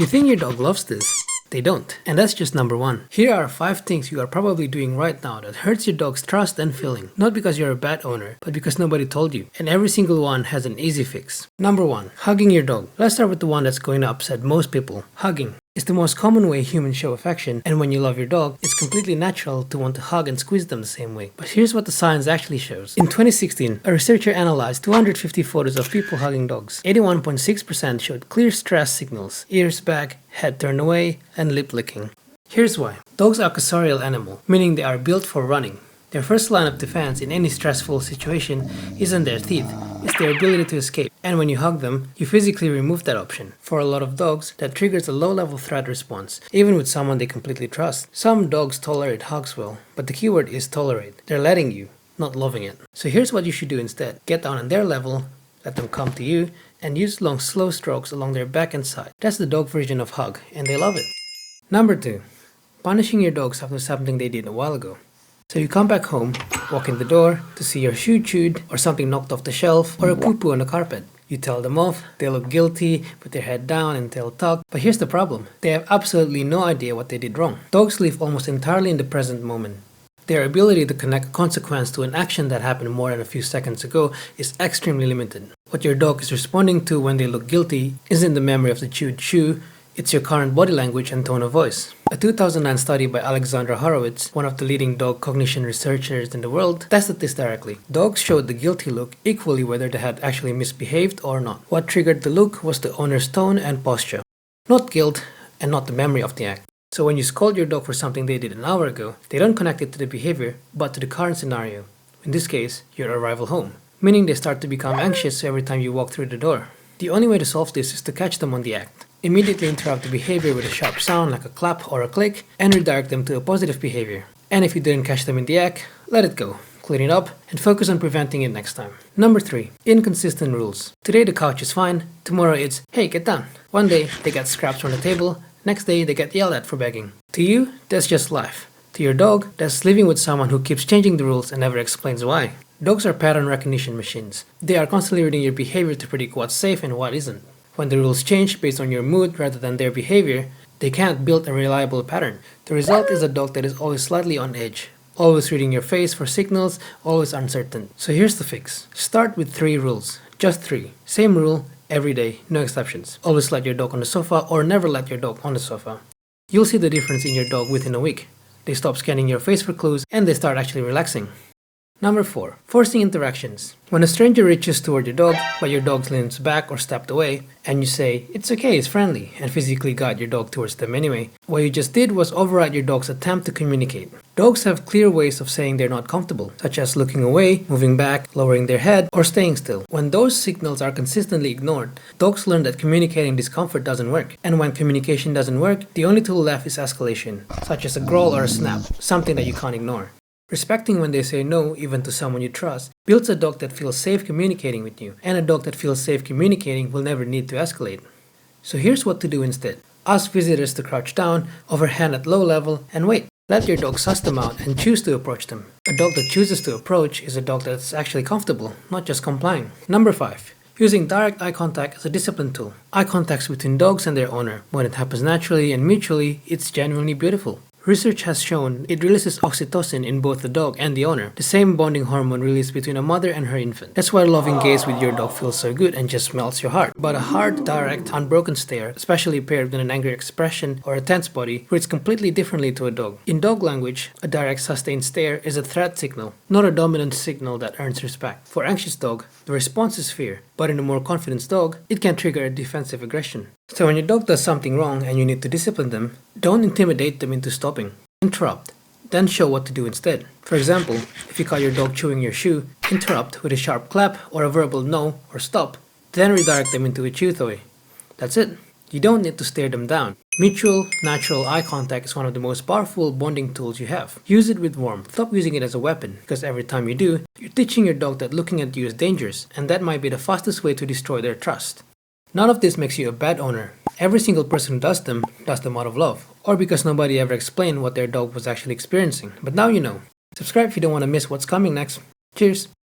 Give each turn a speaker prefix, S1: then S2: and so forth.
S1: You think your dog loves this? They don't. And that's just number one. Here are 5 things you are probably doing right now that hurts your dog's trust and feeling. Not because you're a bad owner, but because nobody told you. And every single one has an easy fix. Number 1. Hugging your dog. Let's start with the one that's going to upset most people. Hugging. It's the most common way humans show affection, and when you love your dog, it's completely natural to want to hug and squeeze them the same way. But here's what the science actually shows. In 2016, a researcher analyzed 250 photos of people hugging dogs. 81.6% showed clear stress signals, ears back, head turned away, and lip licking. Here's why. Dogs are a cursorial animal, meaning they are built for running. Their first line of defense in any stressful situation isn't their teeth, it's their ability to escape. And when you hug them, you physically remove that option. For a lot of dogs, that triggers a low-level threat response, even with someone they completely trust. Some dogs tolerate hugs well, but the keyword is tolerate. They're letting you, not loving it. So here's what you should do instead. Get down on their level, let them come to you, and use long slow strokes along their back and side. That's the dog version of hug, and they love it. Number 2. Punishing your dogs after something they did a while ago. So you come back home, walk in the door to see your shoe chewed or something knocked off the shelf or a poo-poo on the carpet. You tell them off, they look guilty, put their head down and tail tucked. But here's the problem. They have absolutely no idea what they did wrong. Dogs live almost entirely in the present moment. Their ability to connect a consequence to an action that happened more than a few seconds ago is extremely limited. What your dog is responding to when they look guilty isn't the memory of the chewed shoe, it's your current body language and tone of voice. A 2009 study by Alexandra Horowitz, one of the leading dog cognition researchers in the world, tested this directly. Dogs showed the guilty look equally whether they had actually misbehaved or not. What triggered the look was the owner's tone and posture, not guilt and not the memory of the act. So when you scold your dog for something they did an hour ago, they don't connect it to the behavior, but to the current scenario. In this case, your arrival home. Meaning they start to become anxious every time you walk through the door. The only way to solve this is to catch them on the act. Immediately interrupt the behavior with a sharp sound like a clap or a click and redirect them to a positive behavior. And if you didn't catch them in the act, let it go, clean it up, and focus on preventing it next time. Number 3. Inconsistent rules. Today the couch is fine, tomorrow it's, hey, get down. One day they get scraps from the table, next day they get yelled at for begging. To you, that's just life. To your dog, that's living with someone who keeps changing the rules and never explains why. Dogs are pattern recognition machines. They are constantly reading your behavior to predict what's safe and what isn't. When the rules change based on your mood rather than their behavior, they can't build a reliable pattern. The result is a dog that is always slightly on edge, always reading your face for signals, always uncertain. So here's the fix. Start with 3 rules. Just 3. Same rule, every day, no exceptions. Always let your dog on the sofa or never let your dog on the sofa. You'll see the difference in your dog within a week. They stop scanning your face for clues and they start actually relaxing. Number 4. Forcing interactions. When a stranger reaches toward your dog, but your dog leans back or stepped away, and you say, it's okay, it's friendly, and physically guide your dog towards them anyway, what you just did was override your dog's attempt to communicate. Dogs have clear ways of saying they're not comfortable, such as looking away, moving back, lowering their head, or staying still. When those signals are consistently ignored, dogs learn that communicating discomfort doesn't work. And when communication doesn't work, the only tool left is escalation, such as a growl or a snap, something that you can't ignore. Respecting when they say no, even to someone you trust, builds a dog that feels safe communicating with you, and a dog that feels safe communicating will never need to escalate. So here's what to do instead. Ask visitors to crouch down, overhand at low level, and wait. Let your dog suss them out and choose to approach them. A dog that chooses to approach is a dog that's actually comfortable, not just complying. Number 5. Using direct eye contact as a discipline tool. Eye contact between dogs and their owner. When it happens naturally and mutually, it's genuinely beautiful. Research has shown it releases oxytocin in both the dog and the owner, the same bonding hormone released between a mother and her infant. That's why a loving gaze with your dog feels so good and just melts your heart. But a hard, direct, unbroken stare, especially paired with an angry expression or a tense body, reads completely differently to a dog. In dog language, a direct, sustained stare is a threat signal, not a dominant signal that earns respect. For anxious dog, the response is fear, but in a more confident dog, it can trigger a defensive aggression. So when your dog does something wrong and you need to discipline them, don't intimidate them into stopping. Interrupt, then show what to do instead. For example, if you caught your dog chewing your shoe, interrupt with a sharp clap or a verbal no or stop, then redirect them into a chew toy. That's it. You don't need to stare them down. Mutual, natural eye contact is one of the most powerful bonding tools you have. Use it with warmth. Stop using it as a weapon, because every time you do, you're teaching your dog that looking at you is dangerous, and that might be the fastest way to destroy their trust. None of this makes you a bad owner. Every single person who does them out of love, or because nobody ever explained what their dog was actually experiencing. But now you know. Subscribe if you don't want to miss what's coming next. Cheers!